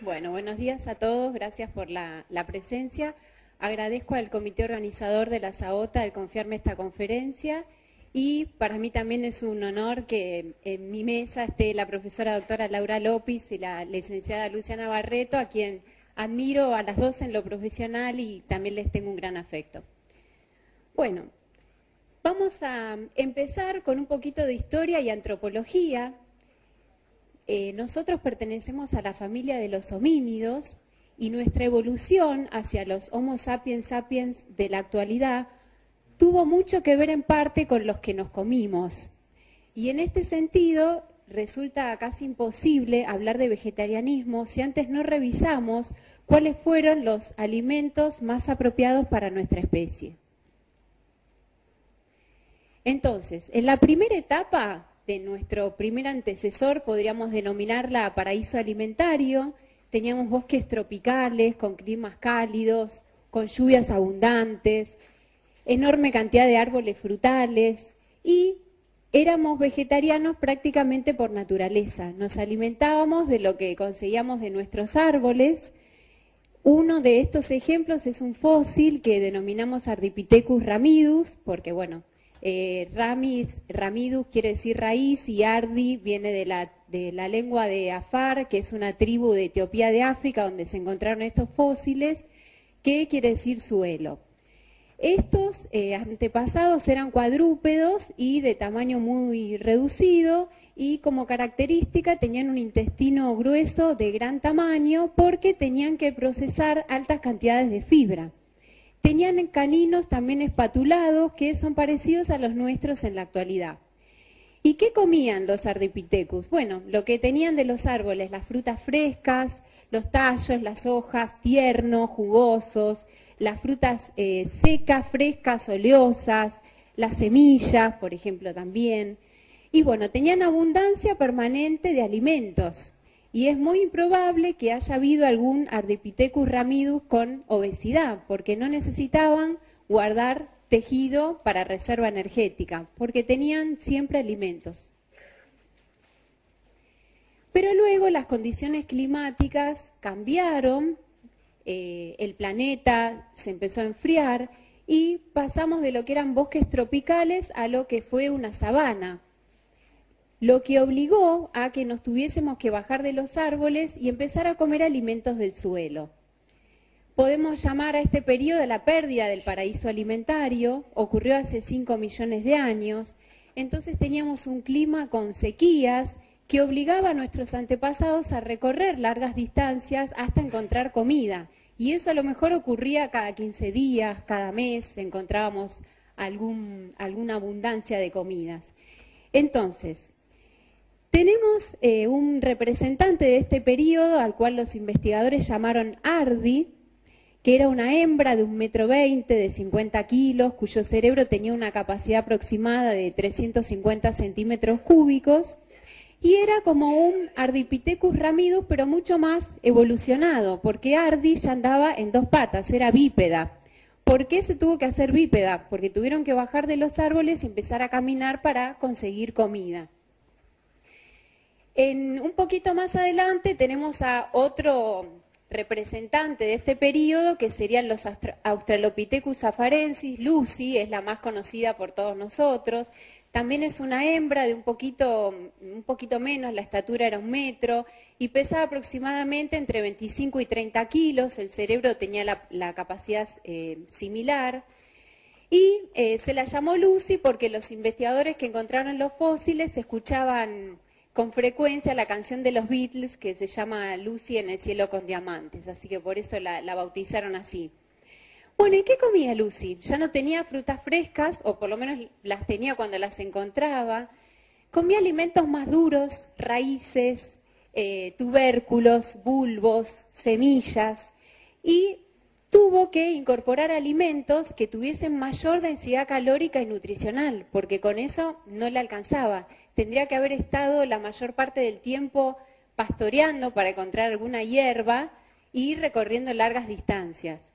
Bueno, buenos días a todos, gracias por la presencia. Agradezco al comité organizador de la SAOTA el confiarme esta conferencia y para mí también es un honor que en mi mesa esté la profesora doctora Laura López y la licenciada Luciana Barreto, a quien admiro a las dos en lo profesional y también les tengo un gran afecto. Bueno, vamos a empezar con un poquito de historia y antropología. Nosotros pertenecemos a la familia de los homínidos y nuestra evolución hacia los Homo sapiens sapiens de la actualidad tuvo mucho que ver en parte con los que nos comimos. Y en este sentido resulta casi imposible hablar de vegetarianismo si antes no revisamos cuáles fueron los alimentos más apropiados para nuestra especie. Entonces, en la primera etapa de nuestro primer antecesor, podríamos denominarla paraíso alimentario, teníamos bosques tropicales con climas cálidos, con lluvias abundantes, enorme cantidad de árboles frutales y éramos vegetarianos prácticamente por naturaleza. Nos alimentábamos de lo que conseguíamos de nuestros árboles. Uno de estos ejemplos es un fósil que denominamos Ardipithecus ramidus, porque bueno, ramidus quiere decir raíz y ardi viene de la lengua de Afar, que es una tribu de Etiopía de África donde se encontraron estos fósiles, que quiere decir suelo. Estos antepasados eran cuadrúpedos y de tamaño muy reducido y como característica tenían un intestino grueso de gran tamaño porque tenían que procesar altas cantidades de fibra. Tenían caninos también espatulados que son parecidos a los nuestros en la actualidad. ¿Y qué comían los Ardipithecus? Bueno, lo que tenían de los árboles, las frutas frescas, los tallos, las hojas, tiernos, jugosos, las frutas secas, frescas, oleosas, las semillas, por ejemplo, también. Y bueno, tenían abundancia permanente de alimentos. Y es muy improbable que haya habido algún Ardipithecus ramidus con obesidad, porque no necesitaban guardar tejido para reserva energética, porque tenían siempre alimentos. Pero luego las condiciones climáticas cambiaron, el planeta se empezó a enfriar y pasamos de lo que eran bosques tropicales a lo que fue una sabana, lo que obligó a que nos tuviésemos que bajar de los árboles y empezar a comer alimentos del suelo. Podemos llamar a este periodo la pérdida del paraíso alimentario, ocurrió hace 5 millones de años, entonces teníamos un clima con sequías que obligaba a nuestros antepasados a recorrer largas distancias hasta encontrar comida, y eso a lo mejor ocurría cada 15 días, cada mes, encontrábamos alguna abundancia de comidas. Entonces, tenemos un representante de este periodo al cual los investigadores llamaron Ardi, que era una hembra de 1,20 m, de 50 kilos, cuyo cerebro tenía una capacidad aproximada de 350 centímetros cúbicos, y era como un Ardipithecus ramidus, pero mucho más evolucionado, porque Ardi ya andaba en 2 patas, era bípeda. ¿Por qué se tuvo que hacer bípeda? Porque tuvieron que bajar de los árboles y empezar a caminar para conseguir comida. Un poquito más adelante tenemos a otro representante de este periodo que serían los Australopithecus afarensis. Lucy es la más conocida por todos nosotros. También es una hembra de un poquito menos, la estatura era 1 metro y pesaba aproximadamente entre 25 y 30 kilos. El cerebro tenía la capacidad similar. Y se la llamó Lucy porque los investigadores que encontraron los fósiles escuchaban con frecuencia la canción de los Beatles que se llama Lucy en el cielo con diamantes, así que por eso la bautizaron así. Bueno, ¿y qué comía Lucy? Ya no tenía frutas frescas, o por lo menos las tenía cuando las encontraba. Comía alimentos más duros, raíces, tubérculos, bulbos, semillas, y tuvo que incorporar alimentos que tuviesen mayor densidad calórica y nutricional, porque con eso no le alcanzaba. Tendría que haber estado la mayor parte del tiempo pastoreando para encontrar alguna hierba y recorriendo largas distancias.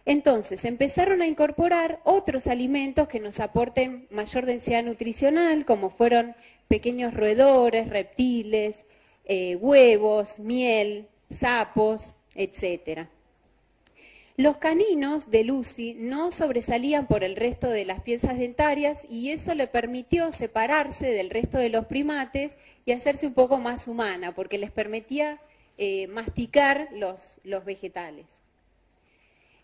Entonces, empezaron a incorporar otros alimentos que nos aporten mayor densidad nutricional, como fueron pequeños roedores, reptiles, huevos, miel, sapos, etc. Los caninos de Lucy no sobresalían por el resto de las piezas dentarias y eso le permitió separarse del resto de los primates y hacerse un poco más humana, porque les permitía masticar los vegetales.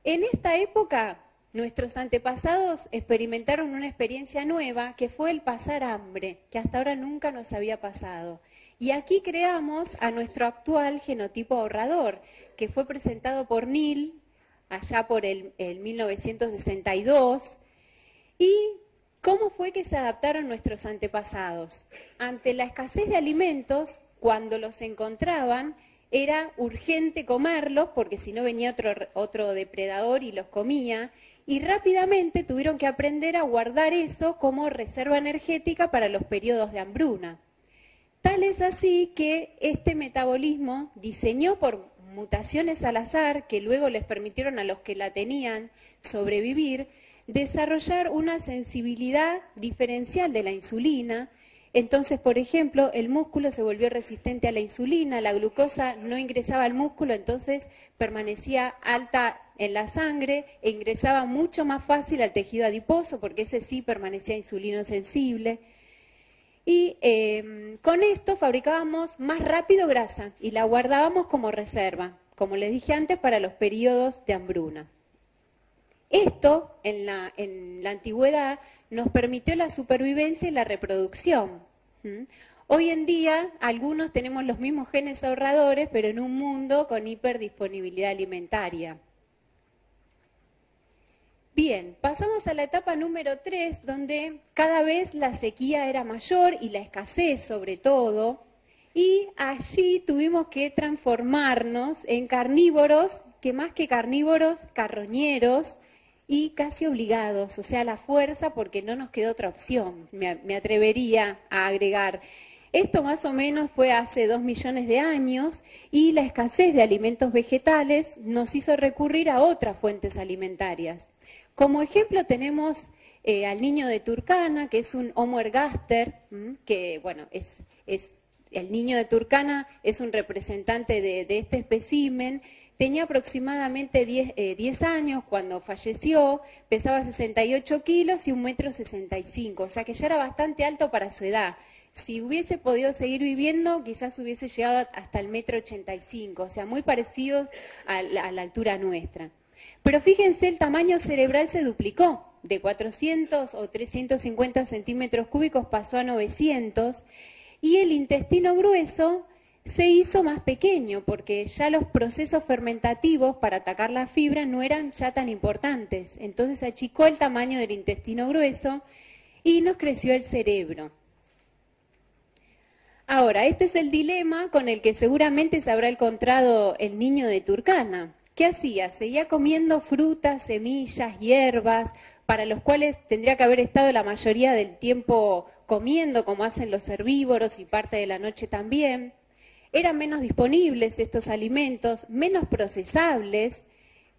En esta época, nuestros antepasados experimentaron una experiencia nueva que fue el pasar hambre, que hasta ahora nunca nos había pasado. Y aquí creamos a nuestro actual genotipo ahorrador, que fue presentado por Neal allá por el 1962. ¿Y cómo fue que se adaptaron nuestros antepasados? Ante la escasez de alimentos, cuando los encontraban, era urgente comerlos, porque si no venía otro depredador y los comía, y rápidamente tuvieron que aprender a guardar eso como reserva energética para los periodos de hambruna. Tal es así que este metabolismo diseñó por mutaciones al azar, que luego les permitieron a los que la tenían sobrevivir, desarrollar una sensibilidad diferencial de la insulina. Entonces, por ejemplo, el músculo se volvió resistente a la insulina, la glucosa no ingresaba al músculo, entonces permanecía alta en la sangre e ingresaba mucho más fácil al tejido adiposo, porque ese sí permanecía insulino sensible. Y con esto fabricábamos más rápido grasa y la guardábamos como reserva, como les dije antes, para los periodos de hambruna. Esto, en la antigüedad, nos permitió la supervivencia y la reproducción. Hoy en día, algunos tenemos los mismos genes ahorradores, pero en un mundo con hiperdisponibilidad alimentaria. Bien, pasamos a la etapa número 3, donde cada vez la sequía era mayor y la escasez sobre todo, y allí tuvimos que transformarnos en carnívoros, que más que carnívoros, carroñeros y casi obligados, o sea, a la fuerza, porque no nos quedó otra opción, me atrevería a agregar. Esto más o menos fue hace 2 millones de años y la escasez de alimentos vegetales nos hizo recurrir a otras fuentes alimentarias. Como ejemplo tenemos al niño de Turkana, que es un Homo ergaster, que bueno, el niño de Turkana es un representante de este espécimen. Tenía aproximadamente 10 años cuando falleció, pesaba 68 kilos y 1,65 m, o sea que ya era bastante alto para su edad. Si hubiese podido seguir viviendo, quizás hubiese llegado hasta el 1,85 m, o sea, muy parecidos a la altura nuestra. Pero fíjense, el tamaño cerebral se duplicó, de 400 o 350 centímetros cúbicos pasó a 900, y el intestino grueso se hizo más pequeño, porque ya los procesos fermentativos para atacar la fibra no eran ya tan importantes. Entonces achicó el tamaño del intestino grueso y nos creció el cerebro. Ahora, este es el dilema con el que seguramente se habrá encontrado el niño de Turkana. ¿Qué hacía? Seguía comiendo frutas, semillas, hierbas, para los cuales tendría que haber estado la mayoría del tiempo comiendo, como hacen los herbívoros y parte de la noche también. Eran menos disponibles estos alimentos, menos procesables,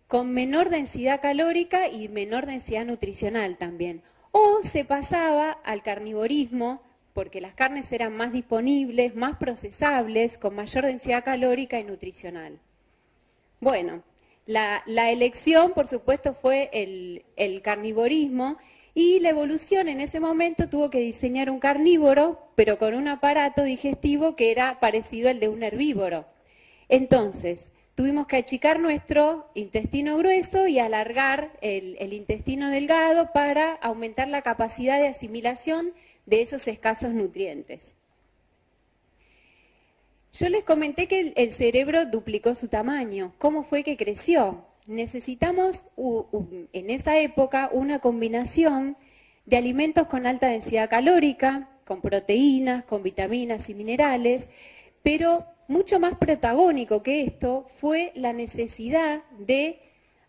con menor densidad calórica y menor densidad nutricional también. O se pasaba al carnivorismo, porque las carnes eran más disponibles, más procesables, con mayor densidad calórica y nutricional. Bueno, la elección, por supuesto, fue el carnivorismo, y la evolución en ese momento tuvo que diseñar un carnívoro, pero con un aparato digestivo que era parecido al de un herbívoro. Entonces, tuvimos que achicar nuestro intestino grueso y alargar el intestino delgado para aumentar la capacidad de asimilación de esos escasos nutrientes. Yo les comenté que el cerebro duplicó su tamaño. ¿Cómo fue que creció? Necesitamos en esa época una combinación de alimentos con alta densidad calórica, con proteínas, con vitaminas y minerales, pero mucho más protagónico que esto fue la necesidad de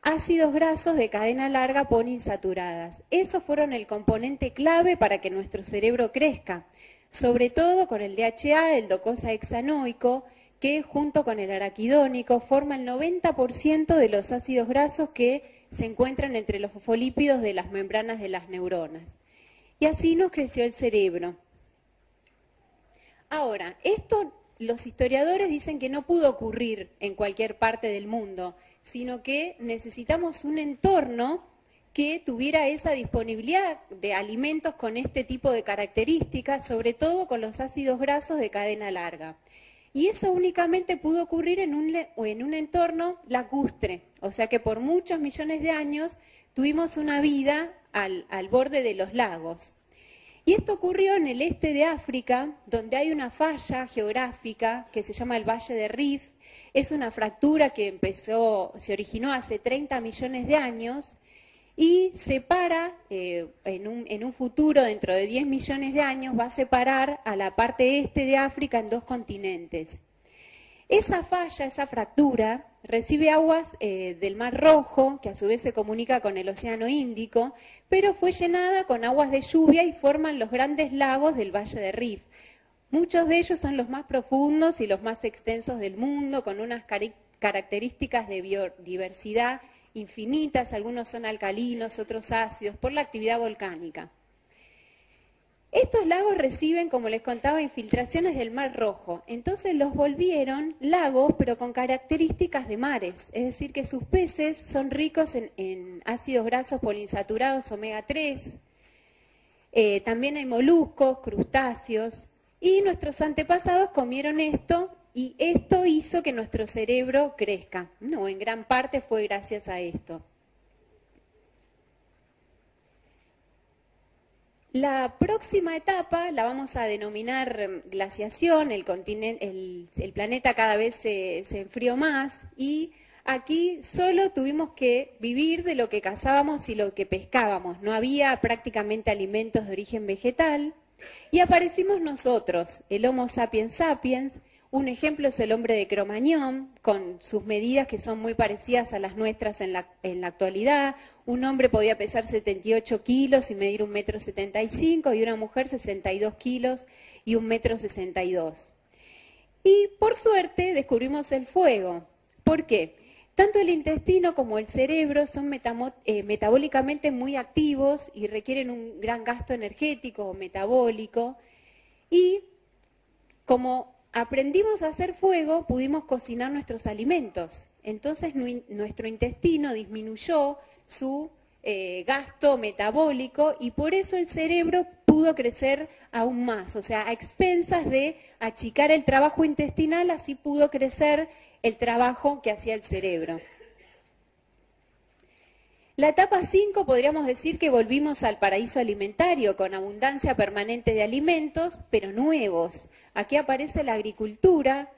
ácidos grasos de cadena larga poliinsaturadas. Esos fueron el componente clave para que nuestro cerebro crezca, sobre todo con el DHA, el docosahexaenoico, que junto con el araquidónico forma el 90% de los ácidos grasos que se encuentran entre los fosfolípidos de las membranas de las neuronas. Y así nos creció el cerebro. Ahora, esto los historiadores dicen que no pudo ocurrir en cualquier parte del mundo, sino que necesitamos un entorno que tuviera esa disponibilidad de alimentos con este tipo de características, sobre todo con los ácidos grasos de cadena larga. Y eso únicamente pudo ocurrir en un entorno lacustre, o sea que por muchos millones de años tuvimos una vida al borde de los lagos. Y esto ocurrió en el este de África, donde hay una falla geográfica que se llama el Valle de Rift. Es una fractura que se originó hace 30 millones de años y separa, en un futuro, dentro de 10 millones de años, va a separar a la parte este de África en dos continentes. Esa falla, esa fractura, recibe aguas del Mar Rojo, que a su vez se comunica con el Océano Índico, pero fue llenada con aguas de lluvia y forman los grandes lagos del Valle de Rift. Muchos de ellos son los más profundos y los más extensos del mundo, con unas características de biodiversidad infinitas, algunos son alcalinos, otros ácidos, por la actividad volcánica. Estos lagos reciben, como les contaba, infiltraciones del Mar Rojo. Entonces los volvieron lagos, pero con características de mares. Es decir, que sus peces son ricos en ácidos grasos poliinsaturados omega 3. También hay moluscos, crustáceos. Y nuestros antepasados comieron esto y esto hizo que nuestro cerebro crezca. No, en gran parte fue gracias a esto. La próxima etapa la vamos a denominar glaciación, el planeta cada vez se enfrió más y aquí solo tuvimos que vivir de lo que cazábamos y lo que pescábamos, no había prácticamente alimentos de origen vegetal y aparecimos nosotros, el Homo sapiens sapiens. Un ejemplo es el hombre de Cro-Magnon, con sus medidas que son muy parecidas a las nuestras en la actualidad. Un hombre podía pesar 78 kilos y medir 1,75 m, y una mujer 62 kilos y 1,62 m. Y por suerte descubrimos el fuego. ¿Por qué? Tanto el intestino como el cerebro son metabólicamente muy activos y requieren un gran gasto energético o metabólico. Y como aprendimos a hacer fuego, pudimos cocinar nuestros alimentos. Entonces nuestro intestino disminuyó su gasto metabólico y por eso el cerebro pudo crecer aún más. O sea, a expensas de achicar el trabajo intestinal, así pudo crecer el trabajo que hacía el cerebro. La etapa 5 podríamos decir que volvimos al paraíso alimentario, con abundancia permanente de alimentos, pero nuevos. Aquí aparece la agricultura,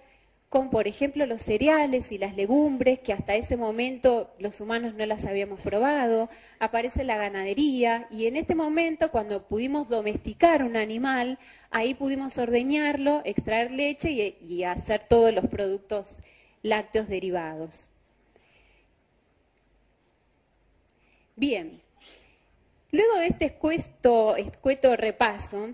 con por ejemplo los cereales y las legumbres, que hasta ese momento los humanos no las habíamos probado. Aparece la ganadería y en este momento, cuando pudimos domesticar un animal, ahí pudimos ordeñarlo, extraer leche y hacer todos los productos lácteos derivados. Bien, luego de este escueto repaso,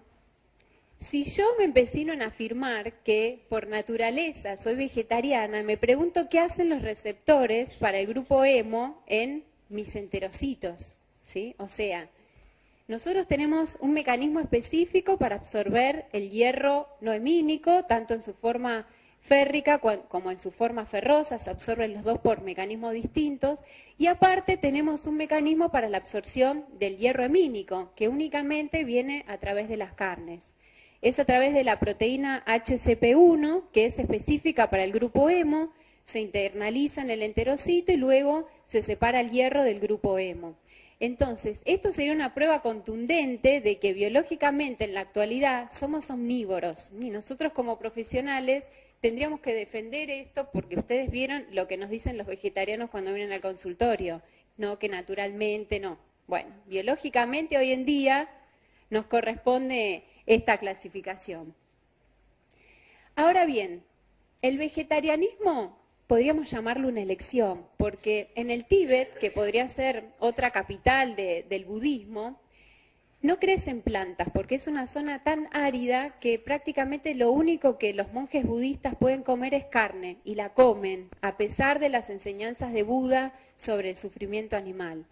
si yo me empecino en afirmar que por naturaleza soy vegetariana, me pregunto qué hacen los receptores para el grupo hemo en mis enterocitos, ¿sí? O sea, nosotros tenemos un mecanismo específico para absorber el hierro no hemínico, tanto en su forma férrica como en su forma ferrosa, se absorben los dos por mecanismos distintos, y aparte tenemos un mecanismo para la absorción del hierro hemínico, que únicamente viene a través de las carnes. Es a través de la proteína HCP1, que es específica para el grupo hemo, se internaliza en el enterocito y luego se separa el hierro del grupo hemo. Entonces, esto sería una prueba contundente de que biológicamente en la actualidad somos omnívoros, y nosotros como profesionales tendríamos que defender esto porque ustedes vieron lo que nos dicen los vegetarianos cuando vienen al consultorio, no que naturalmente no. Bueno, biológicamente hoy en día nos corresponde esta clasificación. Ahora bien, el vegetarianismo podríamos llamarlo una elección, porque en el Tíbet, que podría ser otra capital del budismo, no crecen plantas porque es una zona tan árida que prácticamente lo único que los monjes budistas pueden comer es carne y la comen, a pesar de las enseñanzas de Buda sobre el sufrimiento animal.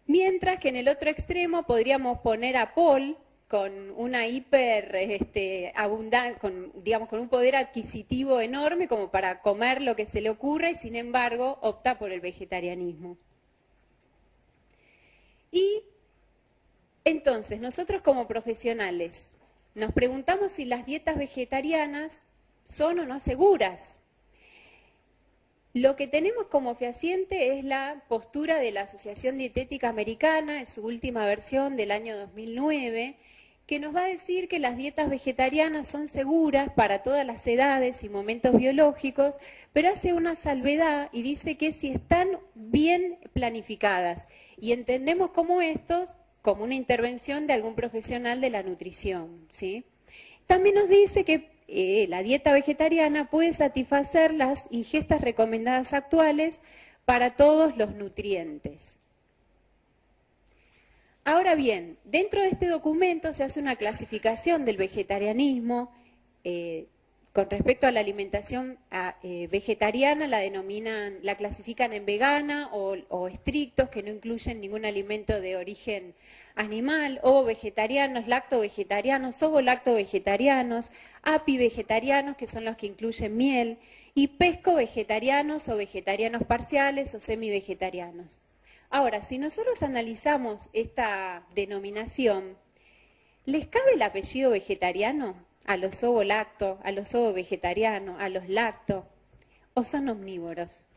Mientras que en el otro extremo podríamos poner a Paul, con una digamos, con un poder adquisitivo enorme como para comer lo que se le ocurra y sin embargo opta por el vegetarianismo. Y entonces nosotros como profesionales nos preguntamos si las dietas vegetarianas son o no seguras. Lo que tenemos como fehaciente es la postura de la Asociación Dietética Americana, en su última versión del año 2009, que nos va a decir que las dietas vegetarianas son seguras para todas las edades y momentos biológicos, pero hace una salvedad y dice que si están bien planificadas, y entendemos como estos como una intervención de algún profesional de la nutrición, ¿sí? También nos dice que la dieta vegetariana puede satisfacer las ingestas recomendadas actuales para todos los nutrientes. Ahora bien, dentro de este documento se hace una clasificación del vegetarianismo. Con respecto a la alimentación vegetariana, la clasifican en vegana o estrictos, que no incluyen ningún alimento de origen animal, ovo-vegetarianos, lacto-vegetarianos, ovo-lacto-vegetarianos, api-vegetarianos, que son los que incluyen miel, y pesco-vegetarianos o vegetarianos parciales o semi-vegetarianos. Ahora, si nosotros analizamos esta denominación, ¿les cabe el apellido vegetariano a los ovo-lacto, a los ovo-vegetarianos, a los lacto? ¿O son omnívoros?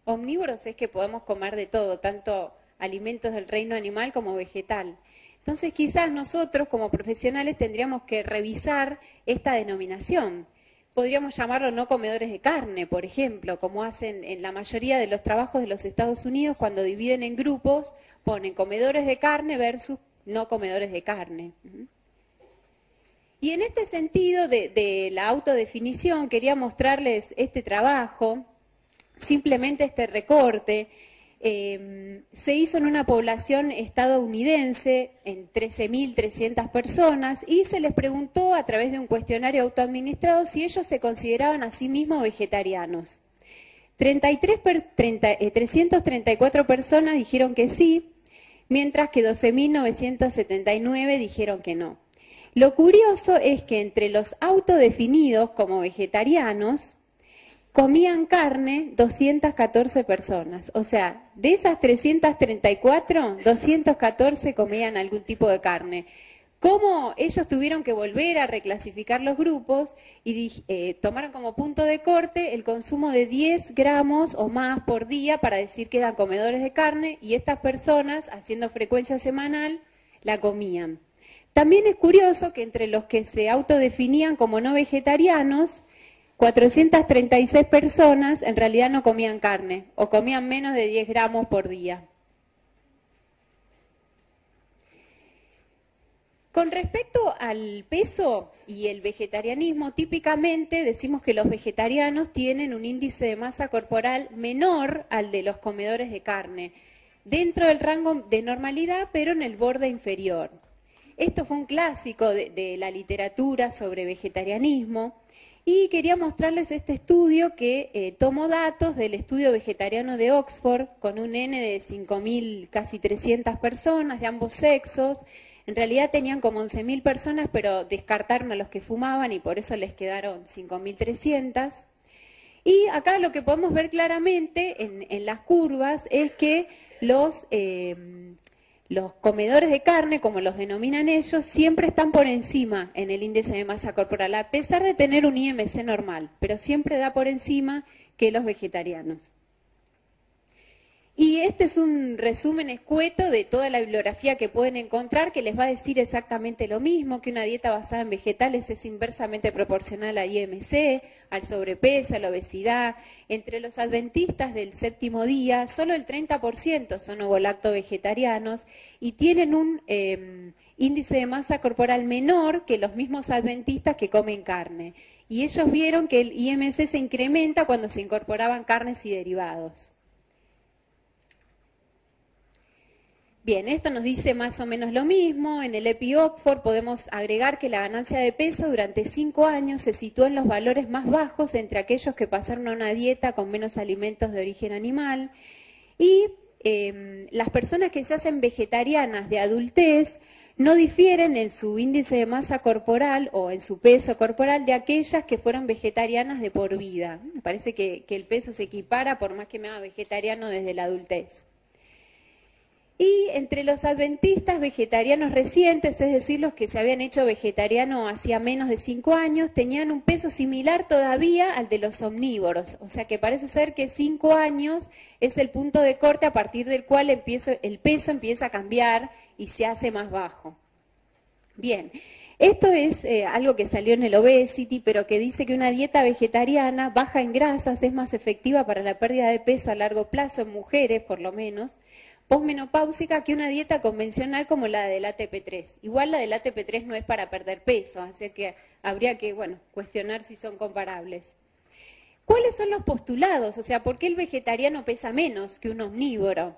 Omnívoros es que podemos comer de todo, tanto alimentos del reino animal como vegetal. Entonces quizás nosotros como profesionales tendríamos que revisar esta denominación. Podríamos llamarlo no comedores de carne, por ejemplo, como hacen en la mayoría de los trabajos de los Estados Unidos cuando dividen en grupos, ponen comedores de carne versus no comedores de carne. Y en este sentido de la autodefinición quería mostrarles este trabajo, simplemente este recorte. Se hizo en una población estadounidense, en 13.300 personas, y se les preguntó a través de un cuestionario autoadministrado si ellos se consideraban a sí mismos vegetarianos. 334 personas dijeron que sí, mientras que 12.979 dijeron que no. Lo curioso es que entre los autodefinidos como vegetarianos, comían carne 214 personas. O sea, de esas 334, 214 comían algún tipo de carne. ¿Cómo ellos tuvieron que volver a reclasificar los grupos y tomaron como punto de corte el consumo de 10 gramos o más por día para decir que eran comedores de carne, y estas personas, haciendo frecuencia semanal, la comían? También es curioso que entre los que se autodefinían como no vegetarianos, 436 personas en realidad no comían carne o comían menos de 10 gramos por día. Con respecto al peso y el vegetarianismo, típicamente decimos que los vegetarianos tienen un índice de masa corporal menor al de los comedores de carne, dentro del rango de normalidad, pero en el borde inferior. Esto fue un clásico de la literatura sobre vegetarianismo. Y quería mostrarles este estudio que tomó datos del estudio vegetariano de Oxford con un N de 5.000, casi 300 personas de ambos sexos. En realidad tenían como 11.000 personas, pero descartaron a los que fumaban y por eso les quedaron 5.300. Y acá lo que podemos ver claramente en las curvas es que los comedores de carne, como los denominan ellos, siempre están por encima en el índice de masa corporal, a pesar de tener un IMC normal, pero siempre da por encima que los vegetarianos. Y este es un resumen escueto de toda la bibliografía que pueden encontrar, que les va a decir exactamente lo mismo, que una dieta basada en vegetales es inversamente proporcional al IMC, al sobrepeso, a la obesidad. Entre los adventistas del séptimo día, solo el 30% son ovo-lacto vegetarianos y tienen un índice de masa corporal menor que los mismos adventistas que comen carne. Y ellos vieron que el IMC se incrementa cuando se incorporaban carnes y derivados. Bien, esto nos dice más o menos lo mismo. En el EPI Oxford podemos agregar que la ganancia de peso durante 5 años se situó en los valores más bajos entre aquellos que pasaron a una dieta con menos alimentos de origen animal. Y las personas que se hacen vegetarianas de adultez no difieren en su índice de masa corporal o en su peso corporal de aquellas que fueron vegetarianas de por vida. Me parece que el peso se equipara por más que me haga vegetariano desde la adultez. Y entre los adventistas vegetarianos recientes, es decir, los que se habían hecho vegetarianos hacía menos de 5 años, tenían un peso similar todavía al de los omnívoros. O sea que parece ser que 5 años es el punto de corte a partir del cual el peso empieza a cambiar y se hace más bajo. Bien, esto es algo que salió en el Obesity, pero que dice que una dieta vegetariana baja en grasas es más efectiva para la pérdida de peso a largo plazo en mujeres, por lo menos, posmenopáusica, que una dieta convencional como la del ATP3. Igual la del ATP3 no es para perder peso, así que habría que, cuestionar si son comparables. ¿Cuáles son los postulados? O sea, ¿por qué el vegetariano pesa menos que un omnívoro?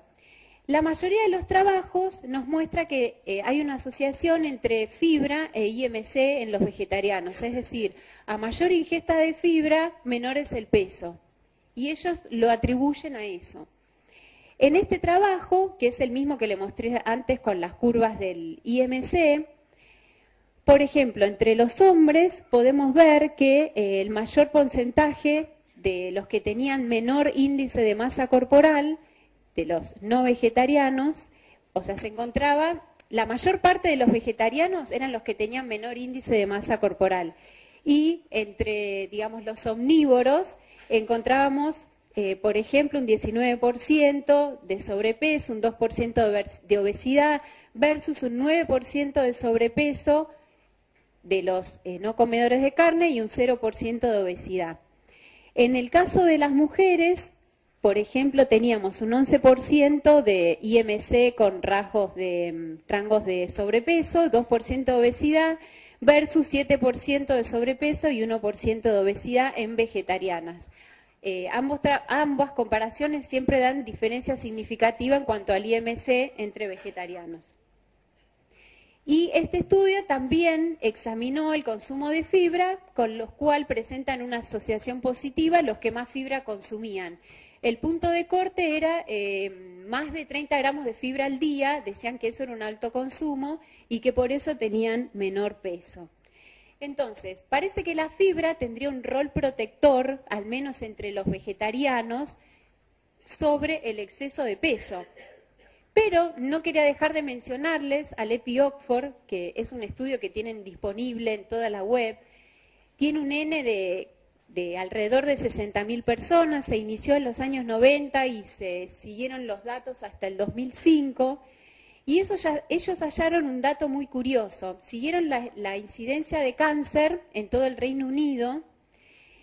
La mayoría de los trabajos nos muestra que hay una asociación entre fibra e IMC en los vegetarianos, es decir, a mayor ingesta de fibra, menor es el peso. Y ellos lo atribuyen a eso. En este trabajo, que es el mismo que le mostré antes con las curvas del IMC, por ejemplo, entre los hombres podemos ver que el mayor porcentaje de los que tenían menor índice de masa corporal, de los no vegetarianos, o sea, se encontraba, la mayor parte de los vegetarianos eran los que tenían menor índice de masa corporal. Y entre, digamos, los omnívoros encontrábamos, por ejemplo, un 19% de sobrepeso, un 2% de obesidad, versus un 9% de sobrepeso de los no comedores de carne y un 0% de obesidad. En el caso de las mujeres, por ejemplo, teníamos un 11% de IMC con rangos de sobrepeso, 2% de obesidad, versus 7% de sobrepeso y 1% de obesidad en vegetarianas. Ambas comparaciones siempre dan diferencia significativa en cuanto al IMC entre vegetarianos. Y este estudio también examinó el consumo de fibra, con los cual presentan una asociación positiva los que más fibra consumían. El punto de corte era más de 30 gramos de fibra al día, decían que eso era un alto consumo y que por eso tenían menor peso. Entonces, parece que la fibra tendría un rol protector, al menos entre los vegetarianos, sobre el exceso de peso. Pero no quería dejar de mencionarles al EPI-Oxford, que es un estudio que tienen disponible en toda la web. Tiene un N de alrededor de 60.000 personas, se inició en los años 90 y se siguieron los datos hasta el 2005. Y ellos hallaron un dato muy curioso. Siguieron la incidencia de cáncer en todo el Reino Unido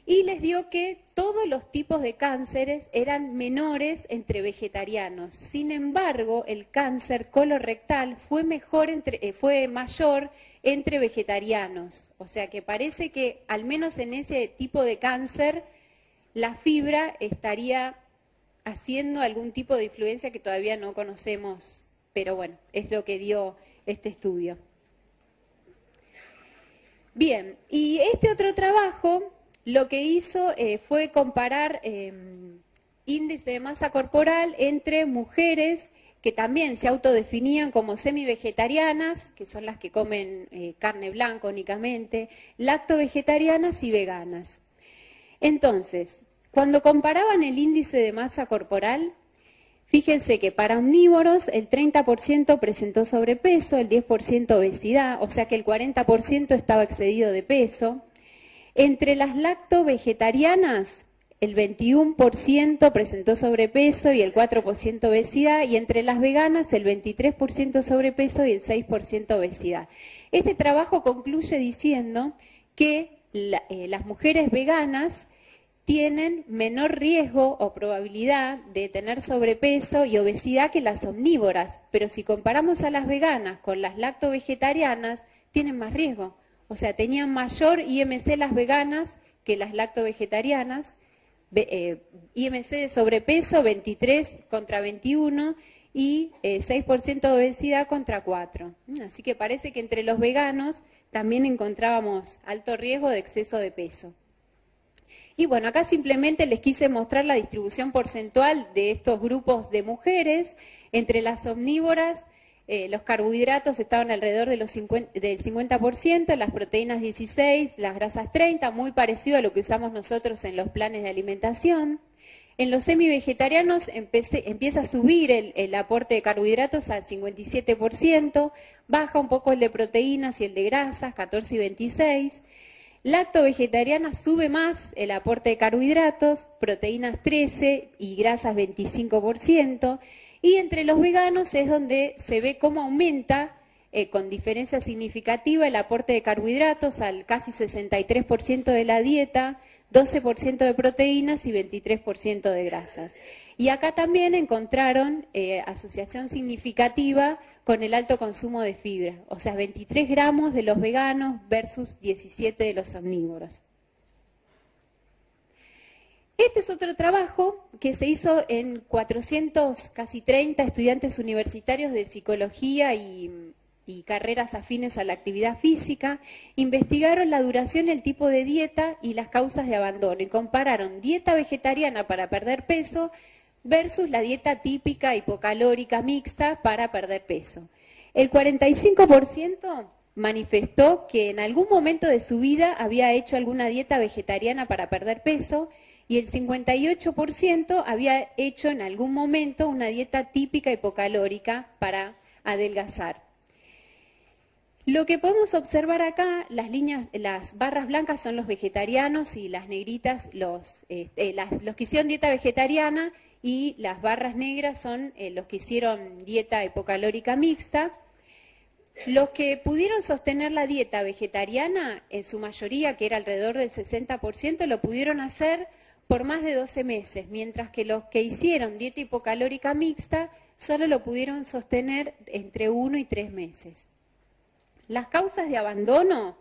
y les dio que todos los tipos de cánceres eran menores entre vegetarianos. Sin embargo, el cáncer colorectal fue mayor entre vegetarianos. O sea que parece que, al menos en ese tipo de cáncer, la fibra estaría haciendo algún tipo de influencia que todavía no conocemos, pero bueno, es lo que dio este estudio. Bien, y este otro trabajo lo que hizo fue comparar índice de masa corporal entre mujeres que también se autodefinían como semi-vegetarianas, que son las que comen carne blanca únicamente, lacto-vegetarianas y veganas. Entonces, cuando comparaban el índice de masa corporal, fíjense que para omnívoros el 30% presentó sobrepeso, el 10% obesidad, o sea que el 40% estaba excedido de peso. Entre las lacto-vegetarianas, el 21% presentó sobrepeso y el 4% obesidad, y entre las veganas el 23% sobrepeso y el 6% obesidad. Este trabajo concluye diciendo que las mujeres veganas tienen menor riesgo o probabilidad de tener sobrepeso y obesidad que las omnívoras, pero si comparamos a las veganas con las lacto-vegetarianas, tienen más riesgo. O sea, tenían mayor IMC las veganas que las lacto-vegetarianas, IMC de sobrepeso 23 contra 21 y 6% de obesidad contra 4. Así que parece que entre los veganos también encontrábamos alto riesgo de exceso de peso. Y bueno, acá simplemente les quise mostrar la distribución porcentual de estos grupos de mujeres. Entre las omnívoras Los carbohidratos estaban alrededor de del 50%, las proteínas 16%, las grasas 30%, muy parecido a lo que usamos nosotros en los planes de alimentación. En los semi-vegetarianos empieza a subir el aporte de carbohidratos al 57%, baja un poco el de proteínas y el de grasas, 14 y 26%. Lacto-vegetariana sube más el aporte de carbohidratos, proteínas 13 y grasas 25%. Y entre los veganos es donde se ve cómo aumenta con diferencia significativa el aporte de carbohidratos al casi 63% de la dieta, 12% de proteínas y 23% de grasas. Y acá también encontraron asociación significativa con el alto consumo de fibra, o sea, 23 gramos de los veganos versus 17 de los omnívoros. Este es otro trabajo que se hizo en 400, casi 30 estudiantes universitarios de psicología y carreras afines a la actividad física. Investigaron la duración, el tipo de dieta y las causas de abandono y compararon dieta vegetariana para perder peso versus la dieta típica hipocalórica mixta para perder peso. El 45% manifestó que en algún momento de su vida había hecho alguna dieta vegetariana para perder peso, y el 58% había hecho en algún momento una dieta típica hipocalórica para adelgazar. Lo que podemos observar acá, las barras blancas son los vegetarianos y las negritas los que hicieron dieta vegetariana, y las barras negras son los que hicieron dieta hipocalórica mixta. Los que pudieron sostener la dieta vegetariana, en su mayoría, que era alrededor del 60%, lo pudieron hacer por más de 12 meses, mientras que los que hicieron dieta hipocalórica mixta solo lo pudieron sostener entre 1 y 3 meses. Las causas de abandono,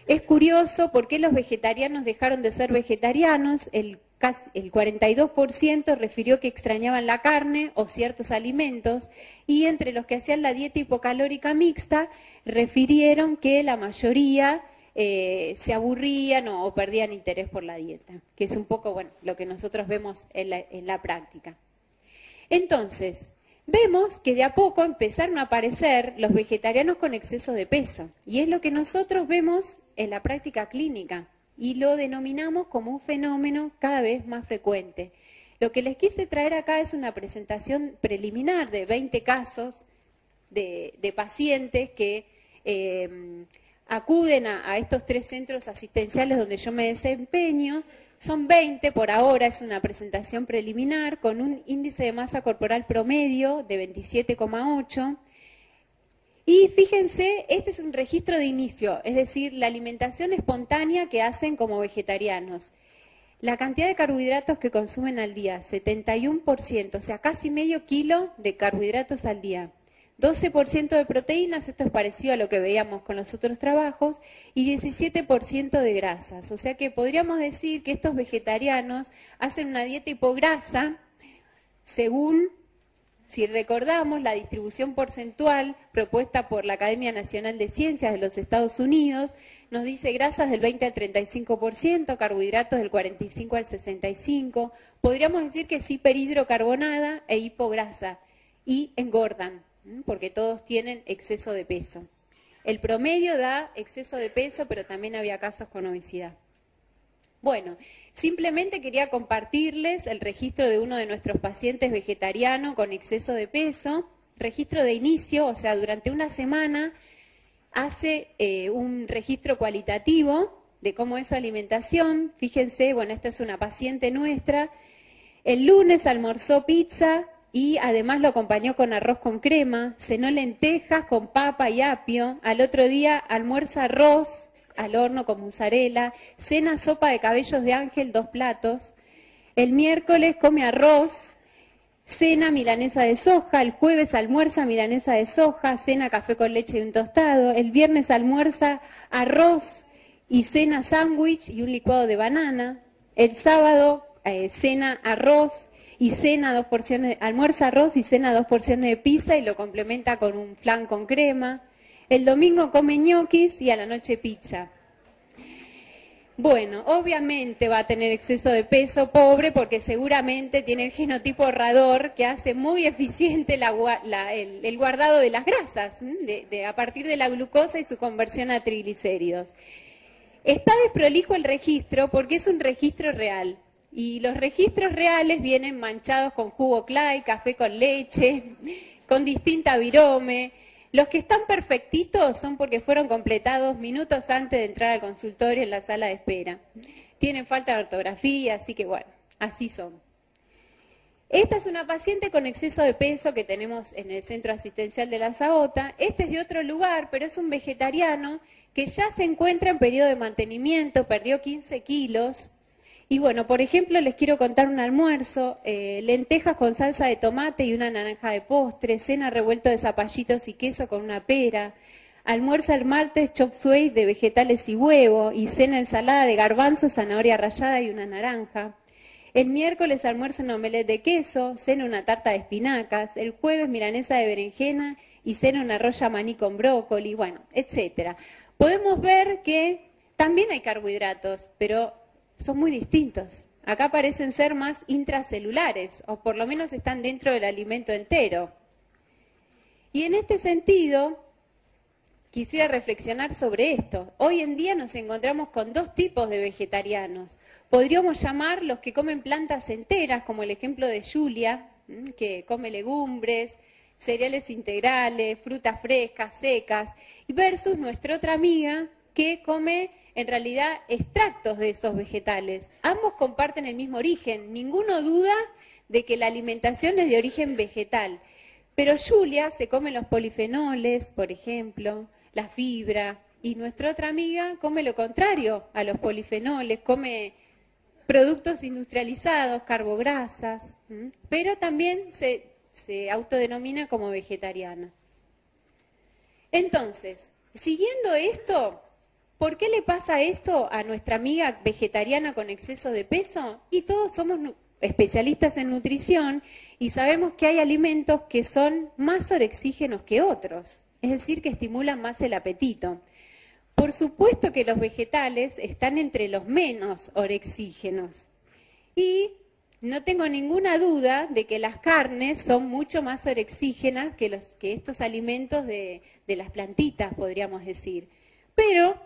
es curioso por qué los vegetarianos dejaron de ser vegetarianos. El 42% refirió que extrañaban la carne o ciertos alimentos, y entre los que hacían la dieta hipocalórica mixta refirieron que la mayoría se aburrían o perdían interés por la dieta, que es un poco lo que nosotros vemos en la práctica. Entonces, vemos que de a poco empezaron a aparecer los vegetarianos con exceso de peso, y es lo que nosotros vemos en la práctica clínica, y lo denominamos como un fenómeno cada vez más frecuente. Lo que les quise traer acá es una presentación preliminar de 20 casos de pacientes que acuden a estos 3 centros asistenciales donde yo me desempeño. Son 20 por ahora, es una presentación preliminar con un índice de masa corporal promedio de 27,8. Y fíjense, este es un registro de inicio, es decir, la alimentación espontánea que hacen como vegetarianos. La cantidad de carbohidratos que consumen al día, 71%, o sea, casi medio kilo de carbohidratos al día. 12% de proteínas, esto es parecido a lo que veíamos con los otros trabajos, y 17% de grasas. O sea que podríamos decir que estos vegetarianos hacen una dieta hipograsa según, si recordamos, la distribución porcentual propuesta por la Academia Nacional de Ciencias de los Estados Unidos. Nos dice grasas del 20 al 35%, carbohidratos del 45 al 65%. Podríamos decir que es hiperhidrocarbonada e hipograsa, y engordan, porque todos tienen exceso de peso. El promedio da exceso de peso, pero también había casos con obesidad. Bueno, simplemente quería compartirles el registro de uno de nuestros pacientes vegetariano con exceso de peso, registro de inicio, o sea, durante una semana hace un registro cualitativo de cómo es su alimentación. Fíjense, bueno, esta es una paciente nuestra. El lunes almorzó pizza y además lo acompañó con arroz con crema, cenó lentejas con papa y apio, al otro día almuerza arroz al horno con mozzarella, cena sopa de cabellos de ángel, 2 platos, el miércoles come arroz, cena milanesa de soja, el jueves almuerza milanesa de soja, cena café con leche y un tostado, el viernes almuerza arroz y cena sándwich y un licuado de banana, el sábado cena arroz y cena 2 porciones, almuerza arroz y cena 2 porciones de pizza y lo complementa con un flan con crema. El domingo come ñoquis y a la noche pizza. Bueno, obviamente va a tener exceso de peso, pobre, porque seguramente tiene el genotipo ahorrador que hace muy eficiente el guardado de las grasas, a partir de la glucosa y su conversión a triglicéridos. Está desprolijo el registro porque es un registro real. Y los registros reales vienen manchados con jugo clay, café con leche, con distinta virome. Los que están perfectitos son porque fueron completados minutos antes de entrar al consultorio en la sala de espera. Tienen falta de ortografía, así que bueno, así son. Esta es una paciente con exceso de peso que tenemos en el centro asistencial de La Sabota. Este es de otro lugar, pero es un vegetariano que ya se encuentra en periodo de mantenimiento, perdió 15 kilos. Y bueno, por ejemplo, les quiero contar un almuerzo, lentejas con salsa de tomate y una naranja de postre, cena revuelto de zapallitos y queso con una pera, almuerza el martes chop suey de vegetales y huevo, y cena ensalada de garbanzo, zanahoria rallada y una naranja. El miércoles almuerza un omelette de queso, cena una tarta de espinacas, el jueves milanesa de berenjena y cena una rolla maní con brócoli, bueno, etcétera. Podemos ver que también hay carbohidratos, pero son muy distintos. Acá parecen ser más intracelulares, o por lo menos están dentro del alimento entero. Y en este sentido, quisiera reflexionar sobre esto. Hoy en día nos encontramos con dos tipos de vegetarianos. Podríamos llamar los que comen plantas enteras, como el ejemplo de Julia, que come legumbres, cereales integrales, frutas frescas, secas, versus nuestra otra amiga que come en realidad extractos de esos vegetales. Ambos comparten el mismo origen, ninguno duda de que la alimentación es de origen vegetal. Pero Julia se come los polifenoles, por ejemplo, la fibra, y nuestra otra amiga come lo contrario a los polifenoles, come productos industrializados, carbograsas, pero también se autodenomina como vegetariana. Entonces, siguiendo esto, ¿por qué le pasa esto a nuestra amiga vegetariana con exceso de peso? Y todos somos especialistas en nutrición y sabemos que hay alimentos que son más orexígenos que otros, es decir, que estimulan más el apetito. Por supuesto que los vegetales están entre los menos orexígenos y no tengo ninguna duda de que las carnes son mucho más orexígenas que estos alimentos de las plantitas, podríamos decir. Pero,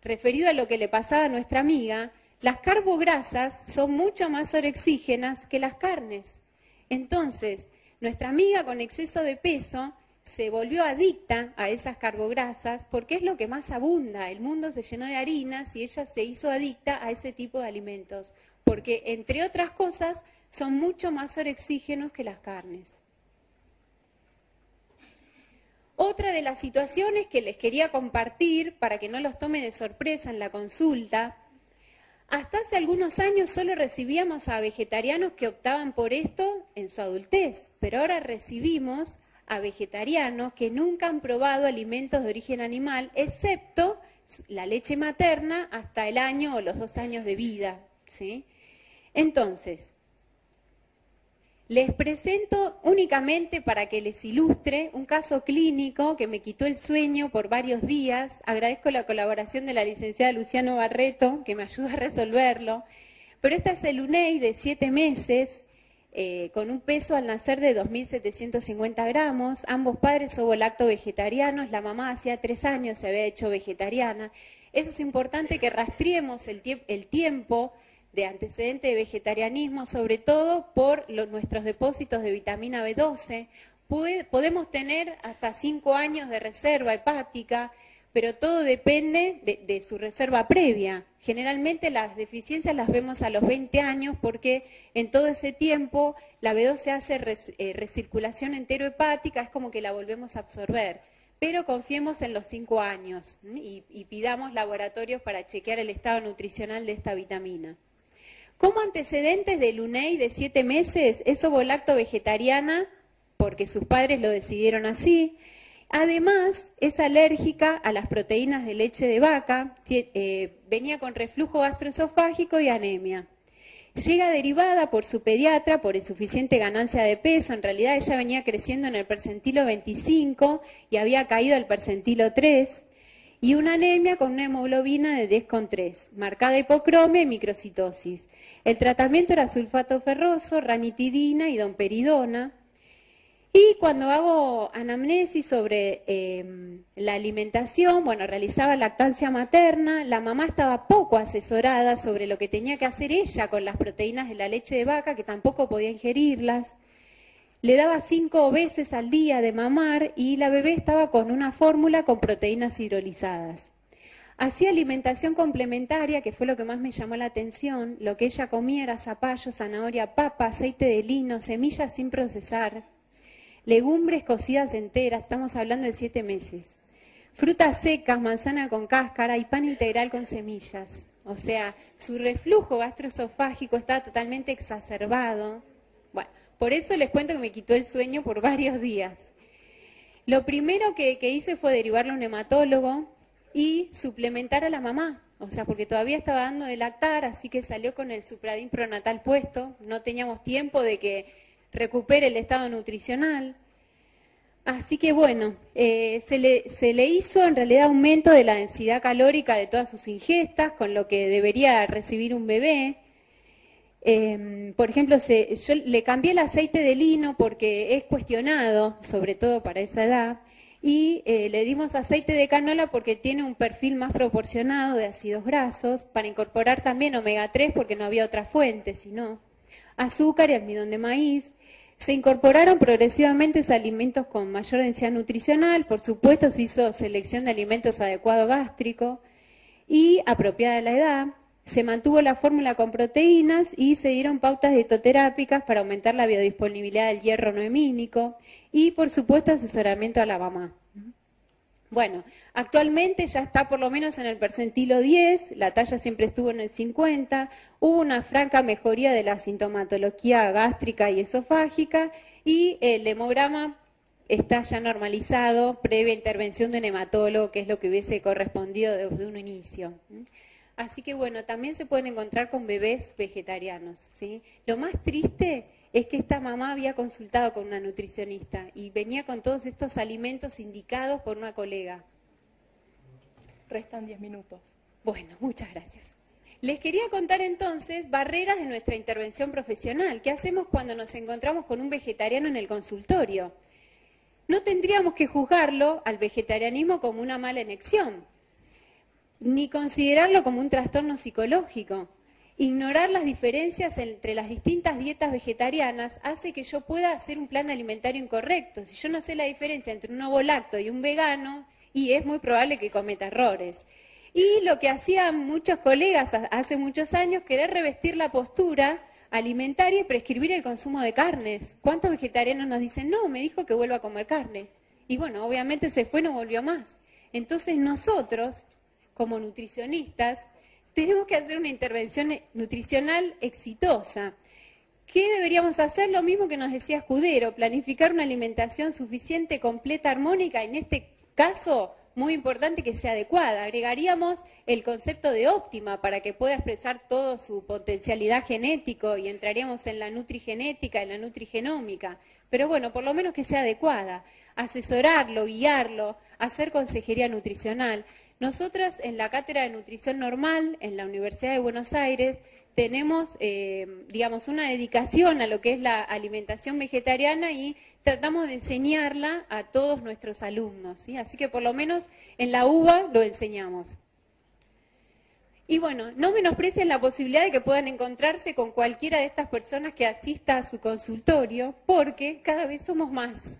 referido a lo que le pasaba a nuestra amiga, las carbograsas son mucho más orexígenas que las carnes. Entonces, nuestra amiga con exceso de peso se volvió adicta a esas carbograsas porque es lo que más abunda. El mundo se llenó de harinas y ella se hizo adicta a ese tipo de alimentos, porque, entre otras cosas, son mucho más orexígenos que las carnes. Otra de las situaciones que les quería compartir, para que no los tome de sorpresa en la consulta, hasta hace algunos años solo recibíamos a vegetarianos que optaban por esto en su adultez, pero ahora recibimos a vegetarianos que nunca han probado alimentos de origen animal, excepto la leche materna hasta el año o los 2 años de vida, ¿sí? Entonces, les presento únicamente para que les ilustre un caso clínico que me quitó el sueño por varios días. Agradezco la colaboración de la licenciada Luciano Barreto, que me ayuda a resolverlo. Pero esta es el UNEI de 7 meses, con un peso al nacer de 2.750 gramos. Ambos padres ovo-lacto vegetarianos. La mamá hacía 3 años se había hecho vegetariana. Eso es importante que rastreemos el tiempo de antecedente de vegetarianismo, sobre todo por nuestros depósitos de vitamina B12. Podemos tener hasta 5 años de reserva hepática, pero todo depende de su reserva previa. Generalmente las deficiencias las vemos a los 20 años porque en todo ese tiempo la B12 hace recirculación enterohepática, es como que la volvemos a absorber. Pero confiemos en los 5 años y pidamos laboratorios para chequear el estado nutricional de esta vitamina. Como antecedentes del UNEI de 7 meses, es ovo-lacto vegetariana, porque sus padres lo decidieron así. Además, es alérgica a las proteínas de leche de vaca, venía con reflujo gastroesofágico y anemia. Llega derivada por su pediatra por insuficiente ganancia de peso. En realidad ella venía creciendo en el percentilo 25 y había caído al percentilo 3. y una anemia con una hemoglobina de 10,3, marcada hipocromia y microcitosis. El tratamiento era sulfato ferroso, ranitidina y domperidona. Y cuando hago anamnesis sobre la alimentación, bueno, realizaba lactancia materna, la mamá estaba poco asesorada sobre lo que tenía que hacer ella con las proteínas de la leche de vaca, que tampoco podía ingerirlas. Le daba 5 veces al día de mamar y la bebé estaba con una fórmula con proteínas hidrolizadas. Hacía alimentación complementaria, que fue lo que más me llamó la atención. Lo que ella comía era zapallo, zanahoria, papa, aceite de lino, semillas sin procesar, legumbres cocidas enteras, estamos hablando de 7 meses, frutas secas, manzana con cáscara y pan integral con semillas. O sea, su reflujo gastroesofágico estaba totalmente exacerbado. Bueno, por eso les cuento que me quitó el sueño por varios días. Lo primero que hice fue derivarlo a un hematólogo y suplementar a la mamá. O sea, porque todavía estaba dando de lactar, así que salió con el Supradin pronatal puesto. No teníamos tiempo de que recupere el estado nutricional. Así que bueno, se le hizo en realidad aumento de la densidad calórica de todas sus ingestas, con lo que debería recibir un bebé. Por ejemplo, yo le cambié el aceite de lino porque es cuestionado, sobre todo para esa edad, y le dimos aceite de canola porque tiene un perfil más proporcionado de ácidos grasos, para incorporar también omega 3 porque no había otra fuente, sino azúcar y almidón de maíz. Se incorporaron progresivamente alimentos con mayor densidad nutricional, por supuesto se hizo selección de alimentos adecuado gástrico y apropiada a la edad. Se mantuvo la fórmula con proteínas y se dieron pautas dietoterápicas para aumentar la biodisponibilidad del hierro no hemínico y, por supuesto, asesoramiento a la mamá. Bueno, actualmente ya está por lo menos en el percentilo 10, la talla siempre estuvo en el 50, hubo una franca mejoría de la sintomatología gástrica y esofágica y el hemograma está ya normalizado previa intervención de un hematólogo, que es lo que hubiese correspondido desde un inicio. Así que bueno, también se pueden encontrar con bebés vegetarianos, ¿sí? Lo más triste es que esta mamá había consultado con una nutricionista y venía con todos estos alimentos indicados por una colega. Restan 10 minutos. Bueno, muchas gracias. Les quería contar entonces barreras de nuestra intervención profesional. ¿Qué hacemos cuando nos encontramos con un vegetariano en el consultorio? No tendríamos que juzgarlo al vegetarianismo como una mala elección, ni considerarlo como un trastorno psicológico. Ignorar las diferencias entre las distintas dietas vegetarianas hace que yo pueda hacer un plan alimentario incorrecto. Si yo no sé la diferencia entre un ovo-lacto y un vegano, y es muy probable que cometa errores. Y lo que hacían muchos colegas hace muchos años, querer revestir la postura alimentaria y prescribir el consumo de carnes. ¿Cuántos vegetarianos nos dicen, no, me dijo que vuelva a comer carne? Y bueno, obviamente se fue, no volvió más. Entonces nosotros, como nutricionistas, tenemos que hacer una intervención nutricional exitosa. ¿Qué deberíamos hacer? Lo mismo que nos decía Escudero, planificar una alimentación suficiente, completa, armónica, en este caso, muy importante que sea adecuada. Agregaríamos el concepto de óptima para que pueda expresar toda su potencialidad genético y entraríamos en la nutrigenética, en la nutrigenómica. Pero bueno, por lo menos que sea adecuada. Asesorarlo, guiarlo, hacer consejería nutricional. Nosotras en la Cátedra de Nutrición Normal, en la Universidad de Buenos Aires, tenemos, digamos, una dedicación a lo que es la alimentación vegetariana y tratamos de enseñarla a todos nuestros alumnos, ¿sí? Así que por lo menos en la UBA lo enseñamos. Y bueno, no menosprecien la posibilidad de que puedan encontrarse con cualquiera de estas personas que asista a su consultorio, porque cada vez somos más.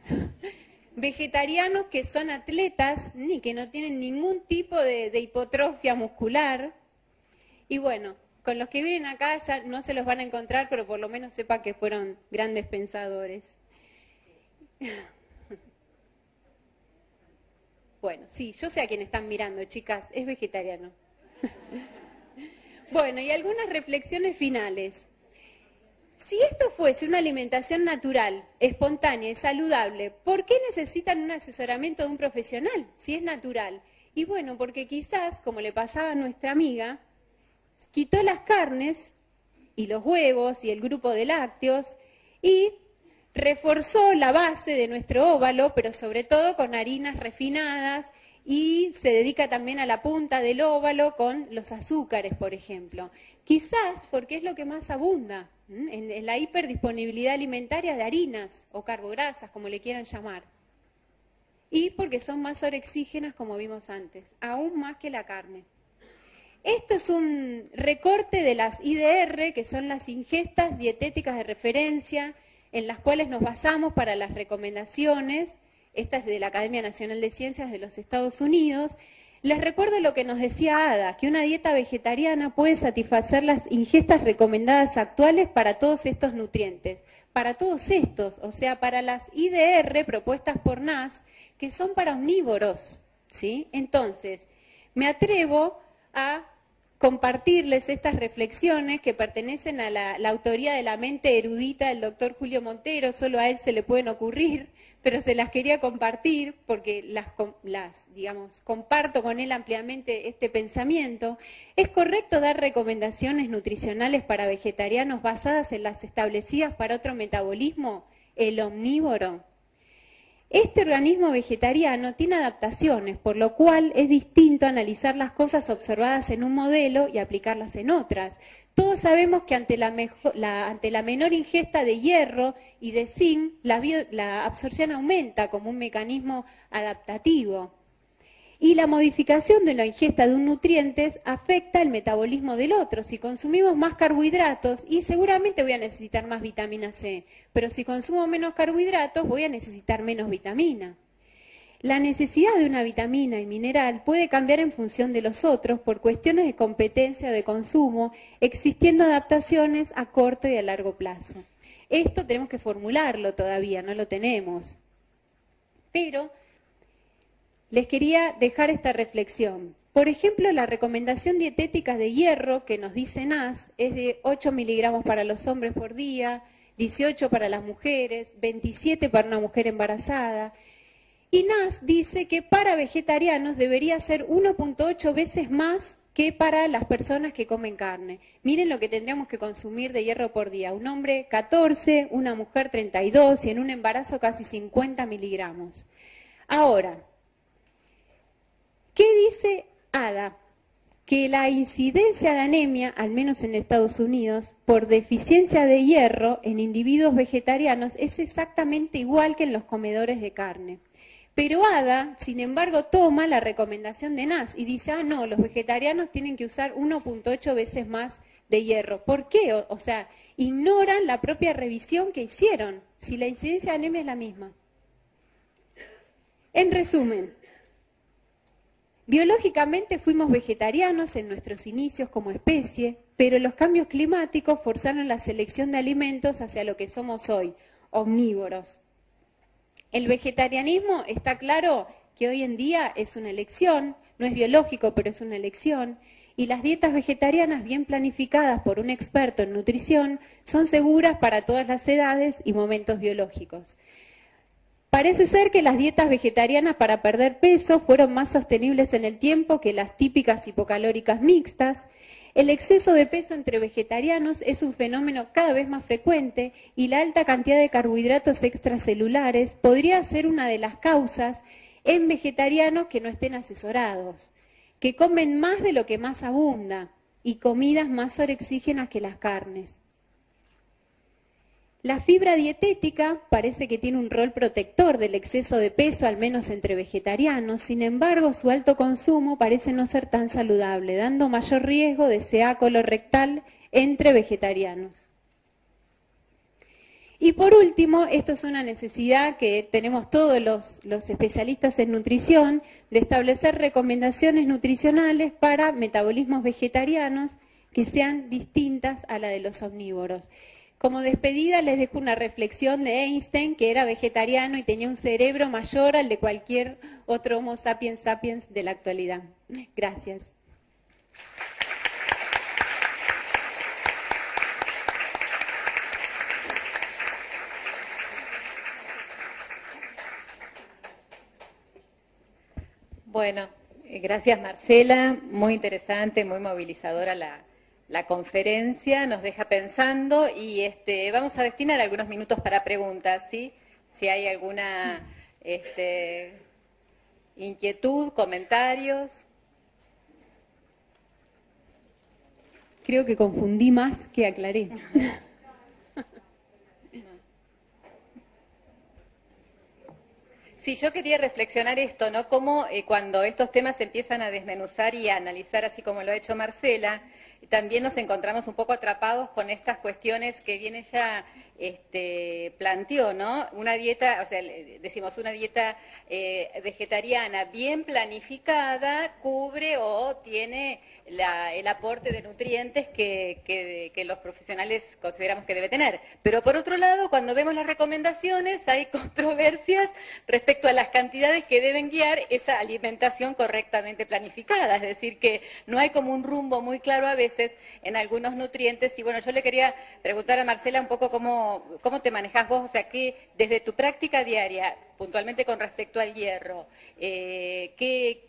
Vegetarianos que son atletas, ni que no tienen ningún tipo de hipotrofia muscular. Y bueno, con los que vienen acá ya no se los van a encontrar, pero por lo menos sepan que fueron grandes pensadores. Bueno, sí, yo sé a quién están mirando, chicas, es vegetariano. Bueno, y algunas reflexiones finales. Si esto fuese una alimentación natural, espontánea y saludable, ¿por qué necesitan un asesoramiento de un profesional si es natural? Y bueno, porque quizás, como le pasaba a nuestra amiga, quitó las carnes y los huevos y el grupo de lácteos y reforzó la base de nuestro óvalo, pero sobre todo con harinas refinadas y se dedica también a la punta del óvalo con los azúcares, por ejemplo. Quizás porque es lo que más abunda en la hiperdisponibilidad alimentaria de harinas o carbograsas, como le quieran llamar. Y porque son más orexígenas, como vimos antes, aún más que la carne. Esto es un recorte de las IDR, que son las ingestas dietéticas de referencia, en las cuales nos basamos para las recomendaciones. Esta es de la Academia Nacional de Ciencias de los Estados Unidos. Les recuerdo lo que nos decía Ada, que una dieta vegetariana puede satisfacer las ingestas recomendadas actuales para todos estos nutrientes. Para todos estos, o sea, para las IDR propuestas por NAS, que son para omnívoros, ¿sí? Entonces, me atrevo a compartirles estas reflexiones que pertenecen a la autoría de la mente erudita del doctor Julio Montero, solo a él se le pueden ocurrir, pero se las quería compartir porque digamos, comparto con él ampliamente este pensamiento. ¿Es correcto dar recomendaciones nutricionales para vegetarianos basadas en las establecidas para otro metabolismo, el omnívoro? Este organismo vegetariano tiene adaptaciones, por lo cual es distinto analizar las cosas observadas en un modelo y aplicarlas en otras. Todos sabemos que ante la menor ingesta de hierro y de zinc, la absorción aumenta como un mecanismo adaptativo. Y la modificación de la ingesta de un nutriente afecta el metabolismo del otro. Si consumimos más carbohidratos, y seguramente voy a necesitar más vitamina C, pero si consumo menos carbohidratos, voy a necesitar menos vitamina. La necesidad de una vitamina y mineral puede cambiar en función de los otros por cuestiones de competencia o de consumo, existiendo adaptaciones a corto y a largo plazo. Esto tenemos que formularlo todavía, no lo tenemos. Pero les quería dejar esta reflexión. Por ejemplo, la recomendación dietética de hierro que nos dice NAS es de 8 miligramos para los hombres por día, 18 para las mujeres, 27 para una mujer embarazada. Y NAS dice que para vegetarianos debería ser 1.8 veces más que para las personas que comen carne. Miren lo que tendríamos que consumir de hierro por día. Un hombre 14, una mujer 32 y en un embarazo casi 50 miligramos. Ahora, ¿qué dice Ada? Que la incidencia de anemia, al menos en Estados Unidos, por deficiencia de hierro en individuos vegetarianos es exactamente igual que en los comedores de carne. Pero Ada, sin embargo, toma la recomendación de NAS y dice, no, los vegetarianos tienen que usar 1.8 veces más de hierro. ¿Por qué? O sea, ignoran la propia revisión que hicieron, si la incidencia de anemia es la misma. En resumen, biológicamente fuimos vegetarianos en nuestros inicios como especie, pero los cambios climáticos forzaron la selección de alimentos hacia lo que somos hoy, omnívoros. El vegetarianismo está claro que hoy en día es una elección, no es biológico, pero es una elección, y las dietas vegetarianas bien planificadas por un experto en nutrición son seguras para todas las edades y momentos biológicos. Parece ser que las dietas vegetarianas para perder peso fueron más sostenibles en el tiempo que las típicas hipocalóricas mixtas. El exceso de peso entre vegetarianos es un fenómeno cada vez más frecuente y la alta cantidad de carbohidratos extracelulares podría ser una de las causas en vegetarianos que no estén asesorados, que comen más de lo que más abunda y comidas más orexígenas que las carnes. La fibra dietética parece que tiene un rol protector del exceso de peso, al menos entre vegetarianos. Sin embargo, su alto consumo parece no ser tan saludable, dando mayor riesgo de CA colorectal entre vegetarianos. Y por último, esto es una necesidad que tenemos todos los especialistas en nutrición, de establecer recomendaciones nutricionales para metabolismos vegetarianos que sean distintas a la de los omnívoros. Como despedida les dejo una reflexión de Einstein, que era vegetariano y tenía un cerebro mayor al de cualquier otro Homo sapiens sapiens de la actualidad. Gracias. Bueno, gracias Marcela, muy interesante, muy movilizadora la conferencia, nos deja pensando y vamos a destinar algunos minutos para preguntas, ¿sí? Si hay alguna inquietud, comentarios. Creo que confundí más que aclaré. Sí, yo quería reflexionar esto, ¿no? Cómo cuando estos temas se empiezan a desmenuzar y a analizar, así como lo ha hecho Marcela, también nos encontramos un poco atrapados con estas cuestiones que bien ella planteó, ¿no? Una dieta, o sea, decimos una dieta vegetariana bien planificada cubre o tiene el aporte de nutrientes que los profesionales consideramos que debe tener. Pero por otro lado, cuando vemos las recomendaciones, hay controversias respecto a las cantidades que deben guiar esa alimentación correctamente planificada. Es decir, que no hay como un rumbo muy claro a veces en algunos nutrientes. Y bueno, yo le quería preguntar a Marcela un poco cómo te manejás vos, o sea, que desde tu práctica diaria, puntualmente con respecto al hierro, ¿qué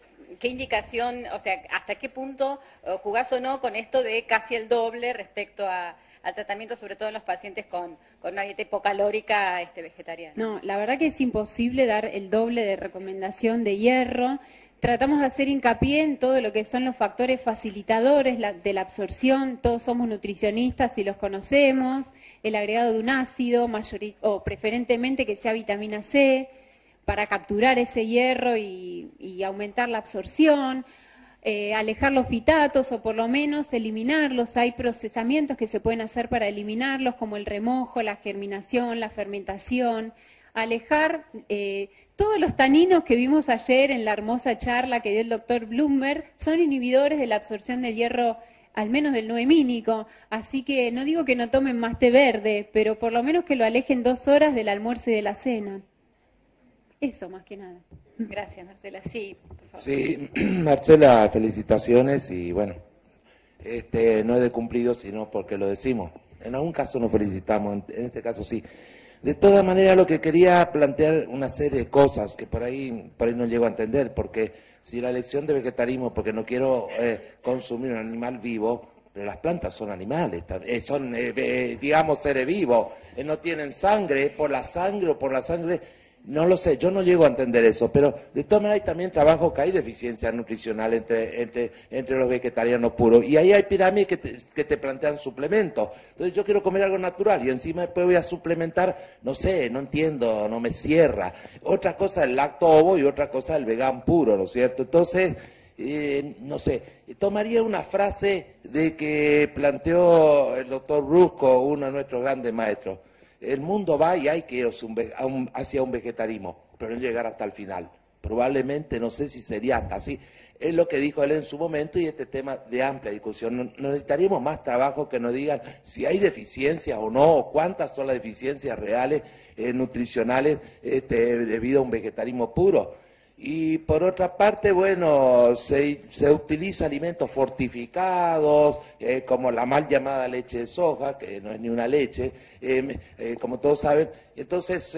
indicación, o sea, hasta qué punto jugás o no con esto de casi el doble respecto al tratamiento, sobre todo en los pacientes con una dieta hipocalórica vegetariana? No, la verdad que es imposible dar el doble de recomendación de hierro. Tratamos de hacer hincapié en todo lo que son los factores facilitadores de la absorción. Todos somos nutricionistas y los conocemos. El agregado de un ácido, o preferentemente que sea vitamina C, para capturar ese hierro y aumentar la absorción. Alejar los fitatos o por lo menos eliminarlos. Hay procesamientos que se pueden hacer para eliminarlos, como el remojo, la germinación, la fermentación. Alejar todos los taninos que vimos ayer en la hermosa charla que dio el doctor Bloomberg, son inhibidores de la absorción del hierro, al menos del no hemínico. Así que no digo que no tomen más té verde, pero por lo menos que lo alejen 2 horas del almuerzo y de la cena. Eso más que nada. Gracias, Marcela. Sí, por favor. Sí, Marcela, felicitaciones y bueno, no es de cumplido, sino porque lo decimos. En algún caso nos felicitamos, en este caso sí. De todas maneras, lo que quería plantear una serie de cosas que por ahí no llego a entender, porque si la elección de vegetarismo, porque no quiero consumir un animal vivo, pero las plantas son animales, son, digamos, seres vivos, no tienen sangre, por la sangre o por la sangre. No lo sé, yo no llego a entender eso, pero de todas maneras hay también trabajo que hay deficiencia nutricional entre los vegetarianos puros. Y ahí hay pirámides que te plantean suplementos. Entonces yo quiero comer algo natural y encima después voy a suplementar, no sé, no entiendo, no me cierra. Otra cosa es el lacto ovo y otra cosa el vegano puro, ¿no es cierto? Entonces, no sé, tomaría una frase de que planteó el doctor Brusco, uno de nuestros grandes maestros. El mundo va y hay que ir hacia un vegetarismo, pero no llegar hasta el final. Probablemente, no sé si sería hasta así. Es lo que dijo él en su momento y este tema de amplia discusión. Necesitaríamos más trabajo que nos digan si hay deficiencias o no, o cuántas son las deficiencias reales nutricionales debido a un vegetarismo puro. Y por otra parte, bueno, se utiliza alimentos fortificados, como la mal llamada leche de soja, que no es ni una leche, como todos saben. Entonces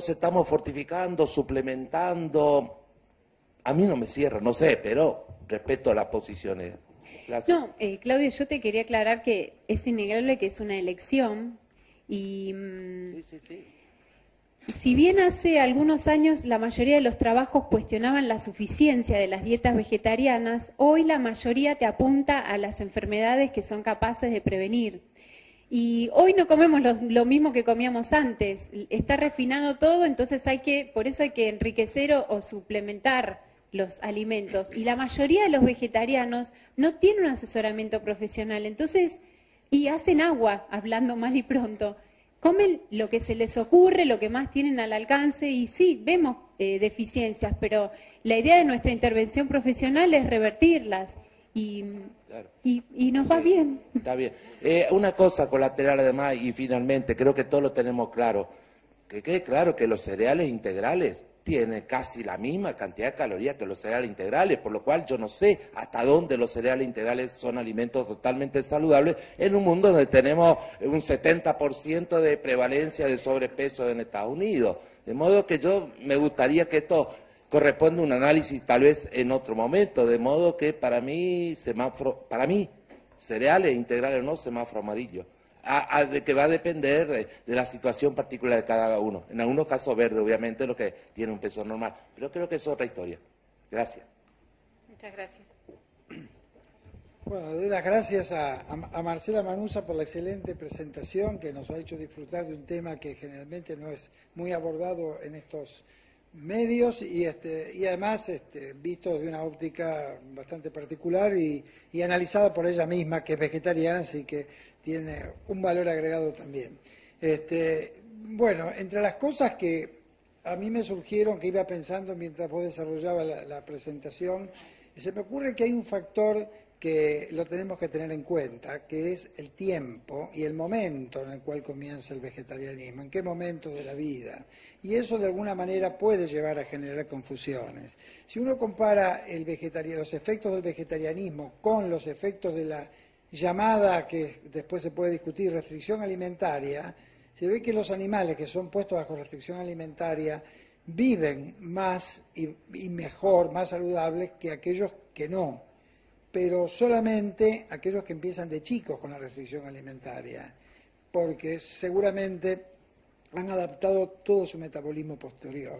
estamos fortificando, suplementando. A mí no me cierra, no sé, pero respeto las posiciones. Gracias. No, Claudio, yo te quería aclarar que es innegable que es una elección y... Sí. Si bien hace algunos años la mayoría de los trabajos cuestionaban la suficiencia de las dietas vegetarianas, hoy la mayoría te apunta a las enfermedades que son capaces de prevenir. Y hoy no comemos lo mismo que comíamos antes, está refinado todo, entonces por eso hay que enriquecer o suplementar los alimentos. Y la mayoría de los vegetarianos no tienen un asesoramiento profesional, entonces, y hacen agua, hablando mal y pronto. Comen lo que se les ocurre, lo que más tienen al alcance y sí, vemos deficiencias, pero la idea de nuestra intervención profesional es revertirlas y nos va bien. Está bien. Una cosa colateral además y finalmente, creo que todos lo tenemos claro, que quede claro que los cereales integrales tienen casi la misma cantidad de calorías que los cereales integrales, por lo cual yo no sé hasta dónde los cereales integrales son alimentos totalmente saludables en un mundo donde tenemos un 70% de prevalencia de sobrepeso en Estados Unidos. De modo que yo me gustaría que esto corresponda a un análisis tal vez en otro momento, de modo que para mí, cereales integrales o no, semáforo amarillo. De que va a depender de la situación particular de cada uno. En algunos casos verde, obviamente, lo que tiene un peso normal. Pero creo que es otra historia. Gracias. Muchas gracias. Bueno, le doy las gracias a Marcela Manuza por la excelente presentación que nos ha hecho disfrutar de un tema que generalmente no es muy abordado en estos medios y además visto desde una óptica bastante particular y analizada por ella misma, que es vegetariana, así que tiene un valor agregado también. Bueno, entre las cosas que a mí me surgieron, que iba pensando mientras vos desarrollabas la presentación, se me ocurre que hay un factor que lo tenemos que tener en cuenta, que es el tiempo y el momento en el cual comienza el vegetarianismo, en qué momento de la vida. Y eso de alguna manera puede llevar a generar confusiones. Si uno compara los efectos del vegetarianismo con los efectos de la llamada, que después se puede discutir, restricción alimentaria, se ve que los animales que son puestos bajo restricción alimentaria viven más y mejor, más saludables que aquellos que no, pero solamente aquellos que empiezan de chicos con la restricción alimentaria, porque seguramente han adaptado todo su metabolismo posterior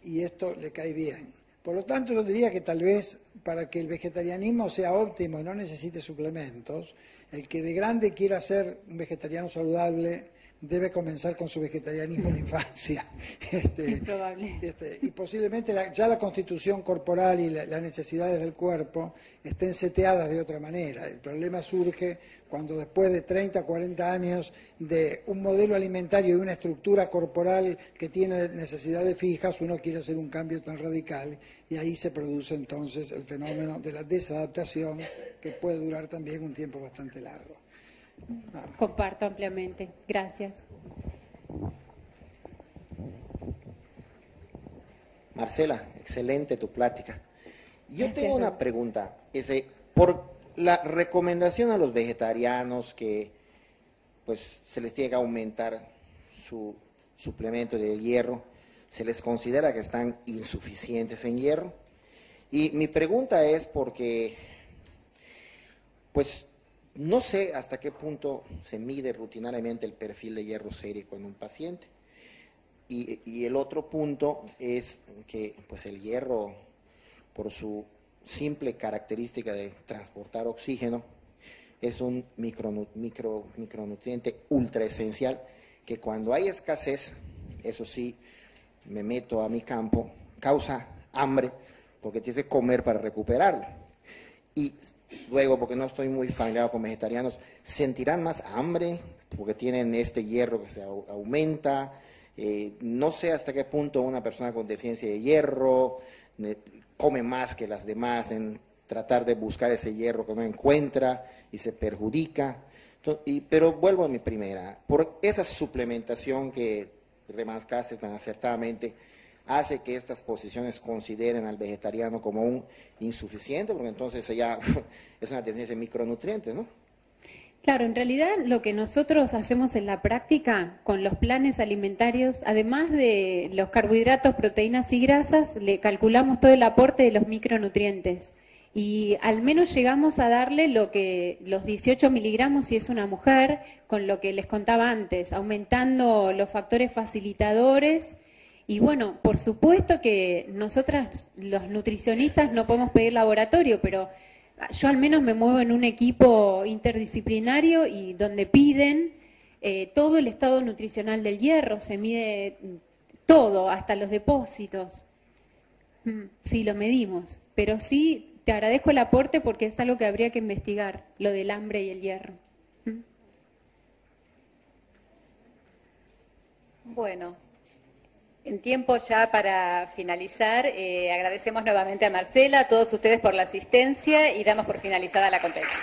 y esto le cae bien. Por lo tanto, yo diría que tal vez para que el vegetarianismo sea óptimo y no necesite suplementos, el que de grande quiera ser un vegetariano saludable debe comenzar con su vegetarianismo en la infancia. Es probable. Y posiblemente ya la constitución corporal y las necesidades del cuerpo estén seteadas de otra manera. El problema surge cuando después de 30 o 40 años de un modelo alimentario y una estructura corporal que tiene necesidades fijas, uno quiere hacer un cambio tan radical y ahí se produce entonces el fenómeno de la desadaptación que puede durar también un tiempo bastante largo. Comparto ampliamente. Gracias. Marcela, excelente tu plática. Yo Gracias, tengo una pregunta. Por la recomendación a los vegetarianos que pues se les tiene que aumentar su suplemento de hierro, ¿se les considera que están insuficientes en hierro? Y mi pregunta es porque pues no sé hasta qué punto se mide rutinariamente el perfil de hierro sérico en un paciente. Y el otro punto es que pues el hierro, por su simple característica de transportar oxígeno, es un micronutriente ultra esencial que cuando hay escasez, eso sí, me meto a mi campo, causa hambre porque tienes que comer para recuperarlo. Y luego, porque no estoy muy familiar con vegetarianos, sentirán más hambre porque tienen este hierro que se aumenta. No sé hasta qué punto una persona con deficiencia de hierro come más que las demás en tratar de buscar ese hierro que no encuentra y se perjudica. Pero vuelvo a mi primera, por esa suplementación que remarcaste tan acertadamente, hace que estas posiciones consideren al vegetariano como un insuficiente, porque entonces ya es una deficiencia de micronutrientes, ¿no? Claro, en realidad lo que nosotros hacemos en la práctica con los planes alimentarios, además de los carbohidratos, proteínas y grasas, le calculamos todo el aporte de los micronutrientes y al menos llegamos a darle los 18 miligramos si es una mujer, con lo que les contaba antes, aumentando los factores facilitadores. Y bueno, por supuesto que nosotras, los nutricionistas, no podemos pedir laboratorio, pero yo al menos me muevo en un equipo interdisciplinario y donde piden todo el estado nutricional del hierro, se mide todo, hasta los depósitos. Sí, lo medimos, pero sí te agradezco el aporte porque es algo que habría que investigar, lo del hambre y el hierro. Bueno, en tiempo ya para finalizar, agradecemos nuevamente a Marcela, a todos ustedes por la asistencia y damos por finalizada la conferencia.